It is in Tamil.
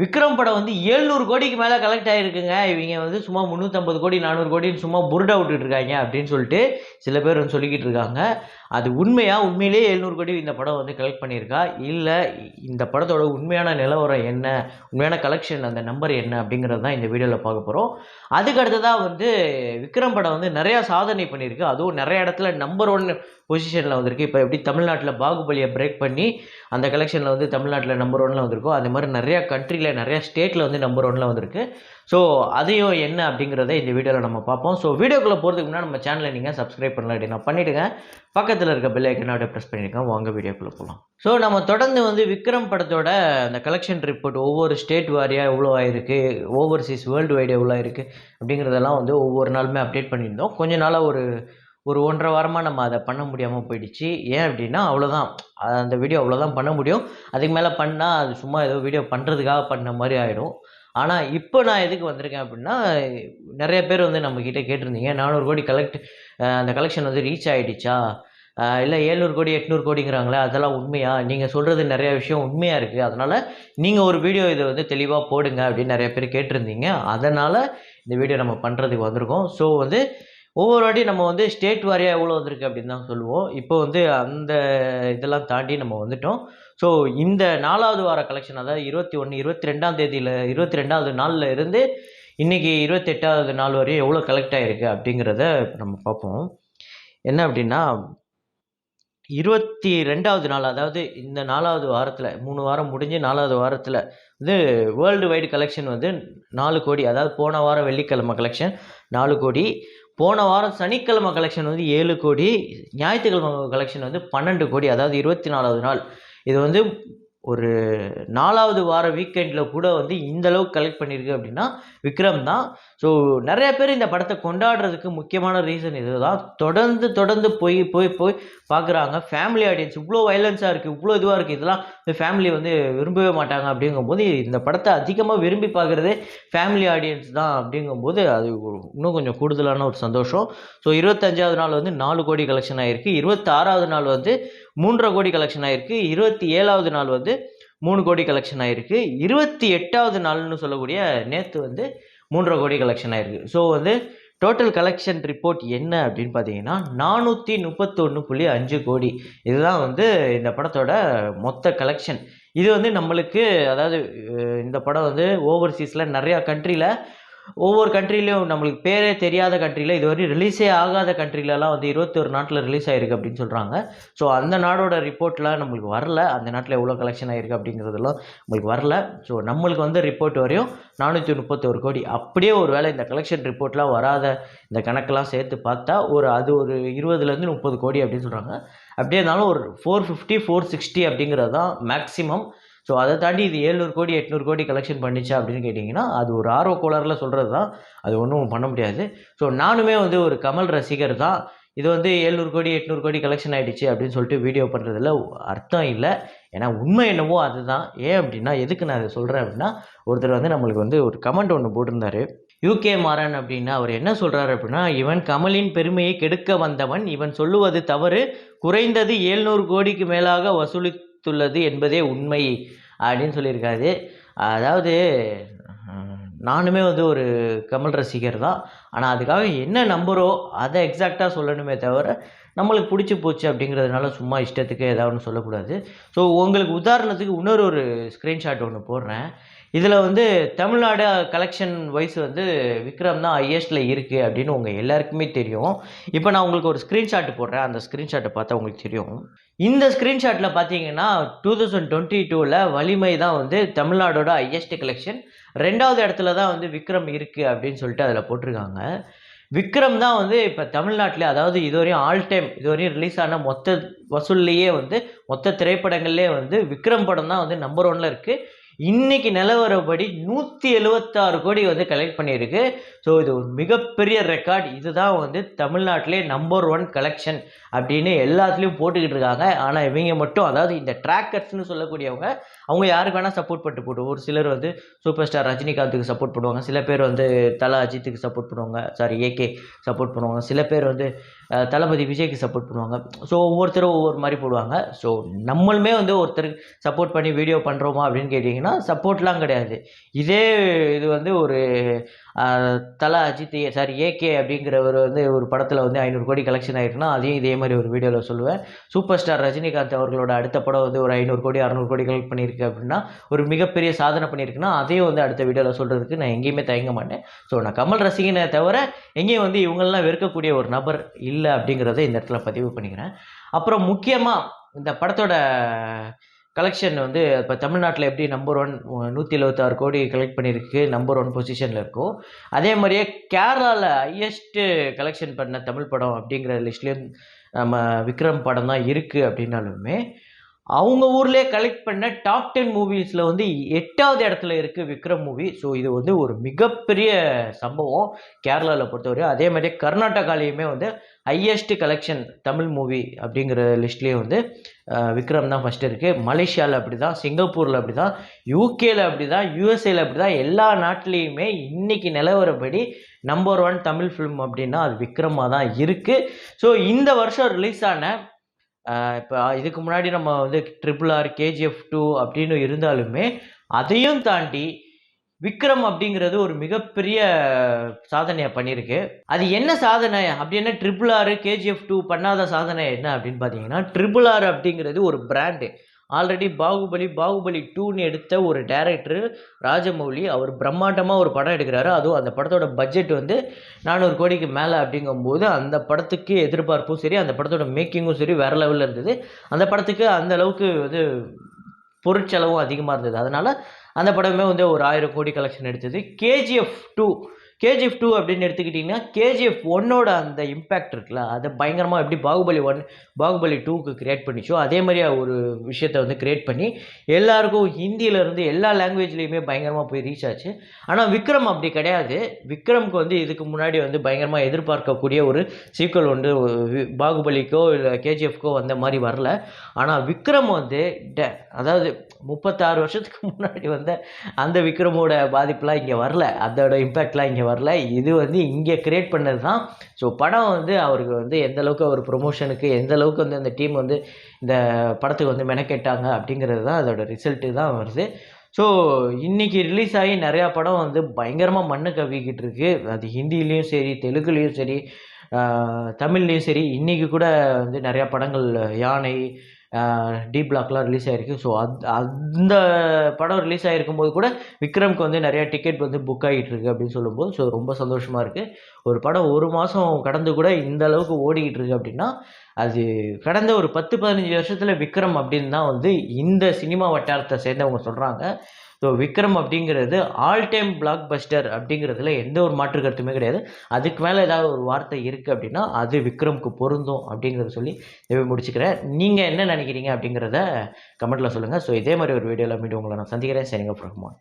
விக்ரம் படம் வந்து 700 கோடிக்கு மேலே கலெக்ட் ஆகிருக்குங்க. இவங்க வந்து சும்மா 350 கோடி 400 கோடின்னு சும்மா புருடா விட்டுட்டு இருக்காங்க அப்படின்னு சொல்லிட்டு சில பேர் வந்து சொல்லிக்கிட்டு இருக்காங்க. அது உண்மையா? உண்மையிலேயே 700 கோடி இந்த படம் வந்து கலெக்ட் பண்ணியிருக்கா? இல்லை இந்த படத்தோட உண்மையான நிலவரம் என்ன, உண்மையான கலெக்ஷன் அந்த நம்பர் என்ன அப்படிங்கிறது தான் இந்த வீடியோவில் பார்க்க போகிறோம். அதுக்கு அடுத்ததாக வந்து விக்ரம் படம் வந்து நிறையா சாதனை பண்ணியிருக்கு. அதுவும் நிறைய இடத்துல நம்பர் 1 பொசிஷனில் வந்திருக்கு. இப்போ எப்படி தமிழ்நாட்டில் பாகுபலியை பிரேக் பண்ணி அந்த கலெக்ஷனில் வந்து தமிழ்நாட்டில் நம்பர் 1ல் வந்திருக்கோ, அதே மாதிரி நிறையா கண்ட்ரியில் நிறையா ஸ்டேட்டில் வந்து நம்பர் 1ல் வந்திருக்கு. ஸோ அதையும் என்ன அப்படிங்கிறத இந்த வீடியோவில் நம்ம பார்ப்போம். ஸோ வீடியோக்குள்ளே போகிறதுக்கு முன்னாடி நம்ம சேனலை நீங்கள் சப்ஸ்கிரைப் பண்ணலாம் அப்படின்னா பண்ணிவிடுங்க. பக்கத்தில் இருக்க பெல் ஐக்கனை அப்படியே ப்ரெஸ் பண்ணியிருக்கேன். வாங்க வீடியோக்குள்ளே போகலாம். ஸோ நம்ம தொடர்ந்து வந்து விக்ரம் படத்தோட அந்த கலெக்ஷன் ரிப்போர்ட் ஒவ்வொரு ஸ்டேட் வாரியாக எவ்வளோ ஆயிருக்கு, ஓவர்சீஸ் வேர்ல்டு வைடு எவ்வளோ ஆயிருக்கு அப்படிங்கிறதெல்லாம் வந்து ஒவ்வொரு நாளுமே அப்டேட் பண்ணியிருந்தோம். கொஞ்ச நாளாக ஒரு 1.5 வாரமாக நம்ம அதை பண்ண முடியாமல் போயிடுச்சு. ஏன் அப்படின்னா அவ்வளோதான், அந்த வீடியோ அவ்வளோதான் பண்ண முடியும். அதுக்கு மேலே பண்ணால் அது சும்மா ஏதோ வீடியோ பண்ணுறதுக்காக பண்ண மாதிரி ஆகிடும். ஆனால் இப்போ நான் எதுக்கு வந்திருக்கேன் அப்படின்னா, நிறைய பேர் வந்து நம்மக்கிட்ட கேட்டிருந்தீங்க 400 கோடி அந்த கலெக்ஷன் வந்து ரீச் ஆகிடுச்சா, இல்லை 700 கோடி 800 கோடிங்கிறாங்களே அதெல்லாம் உண்மையா, நீங்கள் சொல்கிறது நிறைய விஷயம் உண்மையாக இருக்குது, அதனால் நீங்கள் ஒரு வீடியோ இதை வந்து தெளிவாக போடுங்க அப்படின்னு நிறைய பேர் கேட்டிருந்தீங்க. அதனால் இந்த வீடியோ நம்ம பண்ணுறதுக்கு வந்திருக்கோம். ஸோ வந்து ஒவ்வொரு வாட்டியும் நம்ம வந்து ஸ்டேட் வாரியாக எவ்வளோ வந்திருக்கு அப்படின்னு தான் சொல்லுவோம். இப்போ வந்து அந்த இதெல்லாம் தாண்டி நம்ம வந்துட்டோம். ஸோ இந்த 4வது வார கலெக்ஷன், அதாவது 21 22ஆம் தேதியில் 22வது நாளில் இருந்து இன்றைக்கி 28வது நாள் வரையும் எவ்வளோ கலெக்ட் ஆகிருக்கு அப்படிங்கிறத இப்போ நம்ம பார்ப்போம். என்ன அப்படின்னா 22வது நாள், அதாவது இந்த 4வது வாரத்தில் 3 வாரம் முடிஞ்சு 4வது வாரத்தில் வந்து வேர்ல்டு வைடு கலெக்ஷன் வந்து 4 கோடி. அதாவது போன வாரம் வெள்ளிக்கிழமை கலெக்ஷன் 4 கோடி, போன வாரம் சனிக்கிழமை கலெக்ஷன் வந்து 7 கோடி, ஞாயிற்றுக்கிழமை கலெக்ஷன் வந்து 12 கோடி. அதாவது 24வது நாள். இது வந்து ஒரு 4வது வார வீக்கெண்டில் கூட வந்து இந்த அளவுக்கு கலெக்ட் பண்ணியிருக்கு அப்படின்னா விக்ரம் தான். ஸோ நிறைய பேர் இந்த படத்தை கொண்டாடுறதுக்கு முக்கியமான ரீசன் இது தான். தொடர்ந்து போய் போய் போய் பார்க்குறாங்க. ஃபேமிலி ஆடியன்ஸ் இவ்வளோ வைலன்ஸாக இருக்குது, இவ்வளோ இதுவாக இருக்குது, இதெல்லாம் ஃபேமிலி வந்து விரும்பவே மாட்டாங்க. அப்படிங்கும்போது இந்த படத்தை அதிகமாக விரும்பி பார்க்குறதே ஃபேமிலி ஆடியன்ஸ் தான். அப்படிங்கும்போது அது இன்னும் கொஞ்சம் கூடுதலான ஒரு சந்தோஷம். ஸோ 25வது நாள் வந்து 4 கோடி கலெக்ஷன் ஆகிருக்கு, 26வது நாள் வந்து 3.5 கோடி கலெக்ஷன் ஆகிருக்கு, 27வது நாள் வந்து 3 கோடி கலெக்ஷன் ஆகிருக்கு, 28வது நாள்னு சொல்லக்கூடிய நேற்று வந்து 3.5 கோடி கலெக்ஷன் ஆகிருக்கு. ஸோ வந்து டோட்டல் கலெக்ஷன் ரிப்போர்ட் என்ன அப்படின்னு பார்த்தீங்கன்னா 431.5 கோடி. இதுதான் வந்து இந்த படத்தோட மொத்த கலெக்ஷன். இது வந்து நம்மளுக்கு, அதாவது இந்த படம் வந்து ஓவர்சீஸில் நிறையா கண்ட்ரியில், ஒவ்வொரு கண்ட்ரிலையும் நம்மளுக்கு பேரே தெரியாத கண்ட்ரியில், இதுவரையும் ரிலீஸே ஆகாத கண்ட்ரிலலாம் வந்து 21 நாட்டில் ரிலீஸ் ஆகிருக்கு அப்படின்னு சொல்கிறாங்க. ஸோ அந்த நாடோட ரிப்போர்ட்லாம் நம்மளுக்கு வரல, அந்த நாட்டில் எவ்வளோ கலெக்ஷன் ஆகிருக்கு அப்படிங்கிறதெல்லாம் நம்மளுக்கு வரல. ஸோ நம்மளுக்கு வந்து ரிப்போர்ட் வரையும் 431 கோடி. அப்படியே ஒரு வேளை இந்த கலெக்ஷன் ரிப்போர்ட்லாம் வராத இந்த கணக்கெல்லாம் சேர்த்து பார்த்தா அது ஒரு 20லேருந்து 30 கோடி அப்படின்னு சொல்கிறாங்க. அப்படியே இருந்தாலும் ஒரு 450 460 அப்படிங்கிறது தான் மேக்ஸிமம். ஸோ அதை தாண்டி இது 700 கோடி 800 கோடி கலெக்ஷன் பண்ணிச்சா அப்படின்னு கேட்டிங்கன்னா அது ஒரு ஆர்வக்கோளாறில் சொல்கிறது தான், அது ஒன்றும் பண்ண முடியாது. ஸோ நானுமே வந்து ஒரு கமல் ரசிகர் தான். இது வந்து 700 கோடி 800 கோடி கலெக்ஷன் ஆகிடுச்சு அப்படின்னு சொல்லிட்டு வீடியோ பண்ணுறதுல அர்த்தம் இல்லை. ஏன்னா உண்மை என்னவோ அதுதான். ஏன் அப்படின்னா, எதுக்கு நான் அதை சொல்கிறேன் அப்படின்னா, ஒருத்தர் வந்து நம்மளுக்கு வந்து ஒரு கமெண்ட் ஒன்று போட்டிருந்தாரு. யூகே மாறன் அப்படின்னா அவர் என்ன சொல்கிறாரு அப்படின்னா, இவன் கமலின் பெருமையை கெடுக்க வந்தவன், இவன் சொல்லுவது தவறு, குறைந்தது 700 கோடிக்கு மேலாக வசூலித்துள்ளது என்பதே உண்மை அப்படின்னு சொல்லியிருக்காரு. அதாவது நானுமே வந்து ஒரு கமல் ரசிகர் தான். ஆனால் அதுக்காக என்ன நம்பரோ அதை எக்ஸாக்டாக சொல்லணுமே தவிர, நம்மளுக்கு பிடிச்சி போச்சு அப்படிங்கிறதுனால சும்மா இஷ்டத்துக்கு ஏதாவது ஒன்று சொல்லக்கூடாது. ஸோ உங்களுக்கு உதாரணத்துக்கு இன்னொரு ஸ்க்ரீன்ஷாட் ஒன்று போடுறேன். இதில் வந்து தமிழ்நாடு கலெக்ஷன் வைஸ் வந்து விக்ரம் தான் ஹையஸ்ட்டில் இருக்குது அப்படின்னு உங்கள் எல்லாருக்குமே தெரியும். இப்போ நான் உங்களுக்கு ஒரு ஸ்க்ரீன்ஷாட் போடுறேன், அந்த ஸ்க்ரீன்ஷாட்டை பார்த்தா உங்களுக்கு தெரியும். இந்த ஸ்க்ரீன்ஷாட்டில் பார்த்தீங்கன்னா 2022ல் வலிமை தான் வந்து தமிழ்நாடோட ஹையஸ்ட் கலெக்ஷன். 2வது இடத்துல தான் வந்து விக்ரம் இருக்குது அப்படின்னு சொல்லிட்டு அதில் போட்டிருக்காங்க. விக்ரம் தான் வந்து இப்போ தமிழ்நாட்டிலே, அதாவது இதுவரையும் ரிலீஸ் ஆன மொத்த வசூல்லையே வந்து மொத்த திரைப்படங்கள்லேயே வந்து விக்ரம் படம் தான் வந்து நம்பர் 1ல் இருக்குது. இன்றைக்கி நிலவரப்படி 176 கோடி வந்து கலெக்ட் பண்ணியிருக்கு. ஸோ இது ஒரு மிகப்பெரிய ரெக்கார்ட். இதுதான் வந்து தமிழ்நாட்டிலே நம்பர் 1 கலெக்ஷன் அப்படின்னு எல்லாத்துலேயும் போட்டுக்கிட்டு இருக்காங்க. ஆனால் இவங்க மட்டும், அதாவது இந்த ட்ராக்கர்ஸ்னு சொல்லக்கூடியவங்க, அவங்க யாருக்கு வேணால் சப்போர்ட் பண்ணிட்டு போட்டு, ஒரு சிலர் வந்து சூப்பர் ஸ்டார் ரஜினிகாந்துக்கு சப்போர்ட் பண்ணுவாங்க, சில பேர் வந்து தல அஜித்துக்கு சப்போர்ட் பண்ணுவாங்க, ஏகே சப்போர்ட் பண்ணுவாங்க, சில பேர் வந்து தளபதி விஜய்க்கு சப்போர்ட் பண்ணுவாங்க. ஸோ ஒவ்வொருத்தரும் ஒவ்வொரு மாதிரி போடுவாங்க. ஸோ நம்மளுமே வந்து ஒருத்தருக்கு சப்போர்ட் பண்ணி வீடியோ பண்ணுறோமா அப்படின்னு கேட்டிங்கன்னா இருக்குன்னா சப்போர்ட்லாம் கிடையாது. இதே இது வந்து ஒரு தல அஜித் சாரி ஏகே அப்படிங்கிறவர் வந்து ஒரு படத்தில் வந்து 500 கோடி கலெக்ஷன் ஆகிருக்குன்னா அதையும் இதே மாதிரி ஒரு வீடியோவில் சொல்லுவேன். சூப்பர் ஸ்டார் ரஜினிகாந்த் அவர்களோட அடுத்த படம் வந்து ஒரு 500 கோடி 600 கோடி கலெக்ட் பண்ணியிருக்கு அப்படின்னா ஒரு மிகப்பெரிய சாதனை பண்ணியிருக்குன்னா அதையும் வந்து அடுத்த வீடியோவில் சொல்கிறதுக்கு நான் எங்கேயுமே தயங்க மாட்டேன். ஸோ நான் கமல் ரசிகனை தவிர எங்கேயும் வந்து இவங்கெல்லாம் வெறுக்கக்கூடிய ஒரு நபர் இல்லை அப்படிங்கிறத இந்த இடத்துல பதிவு பண்ணிக்கிறேன். அப்புறம் முக்கியமாக இந்த படத்தோட கலெக்ஷன் வந்து இப்போ தமிழ்நாட்டில் எப்படி நம்பர் 1 176 கோடி கலெக்ட் பண்ணியிருக்கு, நம்பர் 1 பொசிஷனில் இருக்கும். அதே மாதிரியே கேரளாவில் ஹையஸ்ட்டு கலெக்ஷன் பண்ண தமிழ் படம் அப்படிங்கிற லிஸ்ட்லேயும் நம்ம விக்ரம் படம் தான் இருக்குது. அப்படின்னாலுமே அவங்க ஊர்லேயே கலெக்ட் பண்ண டாப் 10 மூவிஸில் வந்து 8வது இடத்துல இருக்குது விக்ரம் மூவி. ஸோ இது வந்து ஒரு மிகப்பெரிய சம்பவம் கேரளாவில் பொறுத்தவரை. அதே மாதிரி கர்நாடகாலேயுமே வந்து ஹையஸ்ட் கலெக்ஷன் தமிழ் மூவி அப்படிங்கிற லிஸ்ட்லேயே வந்து விக்ரம் தான் ஃபஸ்ட்டு இருக்குது. மலேசியாவில் அப்படி தான், சிங்கப்பூரில் அப்படி தான், யூகேயில் அப்படி தான், யூஎஸ்ஏயில் அப்படி தான், எல்லா நாட்டிலையுமே இன்றைக்கி நிலவரப்படி நம்பர் 1 தமிழ் ஃபிலிம் அப்படின்னா அது விக்ரமாக தான் இருக்குது. ஸோ இந்த வருஷம் ரிலீஸ் ஆன இப்போ இதுக்கு முன்னாடி நம்ம வந்து RRR, KGF 2 அப்படின்னு இருந்தாலுமே அதையும் தாண்டி விக்ரம் அப்படிங்கிறது ஒரு மிகப்பெரிய சாதனையை பண்ணியிருக்கு. அது என்ன சாதனை அப்படின்னா RRR, KGF 2 பண்ணாத சாதனை என்ன அப்படின்னு பார்த்தீங்கன்னா RRR அப்படிங்கிறது ஒரு பிராண்டு. ஆல்ரெடி பாகுபலி 2ன்னு எடுத்த ஒரு டைரக்டர் ராஜமௌலி அவர் பிரம்மாண்டமாக ஒரு படம் எடுக்கிறாரு. அதுவும் அந்த படத்தோட பட்ஜெட் வந்து 400 கோடிக்கு மேலே அப்படிங்கும்போது அந்த படத்துக்கு எதிர்பார்ப்பும் சரி, அந்த படத்தோட மேக்கிங்கும் சரி வேறு லெவலில் இருந்தது. அந்த படத்துக்கு அந்த அளவுக்கு வந்து பொருட்செலவும் அதிகமாக இருந்தது. அதனால் அந்த படமே வந்து ஒரு 1000 கோடி கலெக்ஷன் எடுத்தது. KGF 2 அப்படின்னு எடுத்துக்கிட்டிங்கன்னா KGF 1ஓட அந்த இம்பேக்ட் இருக்குல்ல, அதை பயங்கரமாக எப்படி பாகுபலி 1 பாகுபலி 2க்கு கிரியேட் பண்ணிச்சோ அதே மாதிரி ஒரு விஷயத்தை வந்து கிரியேட் பண்ணி எல்லாருக்கும் ஹிந்தியிலேருந்து எல்லா லாங்குவேஜ்லேயுமே பயங்கரமாக போய் ரீச் ஆச்சு. ஆனால் விக்ரம் அப்படி கிடையாது. விக்ரம்க்கு வந்து இதுக்கு முன்னாடி வந்து பயங்கரமாக எதிர்பார்க்கக்கூடிய ஒரு சீக்வல் வந்து பாகுபலிக்கோ இல்லை KGFக்கோ வந்த மாதிரி வரல. ஆனால் விக்ரம் வந்து அதாவது 36 வருஷத்துக்கு முன்னாடி வந்த அந்த விக்ரமோட பாதிப்புலாம் இங்கே வரல, அதோட இம்பேக்ட்லாம் இங்கே வரல. இது வந்து இங்கே கிரியேட் பண்ணது தான். ஸோ படம் வந்து அவருக்கு வந்து எந்த அளவுக்கு அவர் ப்ரொமோஷனுக்கு எந்த அளவுக்கு வந்து அந்த டீம் வந்து இந்த படத்துக்கு வந்து மெனக்கெட்டாங்க அப்படிங்கிறது தான் அதோட ரிசல்ட்டு தான் வருது. ஸோ இன்றைக்கி ரிலீஸ் ஆகி நிறையா படம் வந்து பயங்கரமாக மண்ணு கவ்விக்கிட்டு இருக்கு. அது ஹிந்திலையும் சரி, தெலுங்குலேயும் சரி, தமிழ்லேயும் சரி. இன்றைக்கி கூட வந்து நிறையா படங்கள் யானை, டி பிளாக்லாம் ரிலீஸ் ஆகிருக்கு. ஸோ அந்த படம் ரிலீஸ் ஆகிருக்கும்போது கூட விக்ரம்க்கு வந்து நிறையா டிக்கெட் வந்து புக் ஆகிட்டு இருக்கு அப்படின்னு சொல்லும்போது ஸோ ரொம்ப சந்தோஷமாக இருக்குது. ஒரு படம் 1 மாதம் கடந்து கூட இந்த அளவுக்கு ஓடிக்கிட்டு இருக்கு அப்படின்னா அது கடந்த ஒரு 10-15 வருஷத்தில் விக்ரம் அப்படின்னு தான் வந்து இந்த சினிமா வட்டாரத்தை சேர்ந்தவங்க சொல்கிறாங்க. ஸோ விக்ரம் அப்படிங்கிறது ஆல் டைம் பிளாக் பஸ்டர் அப்படிங்கிறதுல எந்த ஒரு மாற்று கருத்துமே கிடையாது. அதுக்கு மேலே ஏதாவது ஒரு வார்த்தை இருக்குது அப்படின்னா அது விக்ரம்க்கு பொருந்தும் அப்படிங்கிறத சொல்லி முடிச்சுக்கிறேன். நீங்கள் என்ன நினைக்கிறீங்க அப்படிங்கிறத கமெண்ட்டில் சொல்லுங்கள். ஸோ இதே மாதிரி ஒரு வீடியோவில் மீண்டும் உங்களை நான் சந்திக்கிறேன். சரிங்க ரஹ்மான்.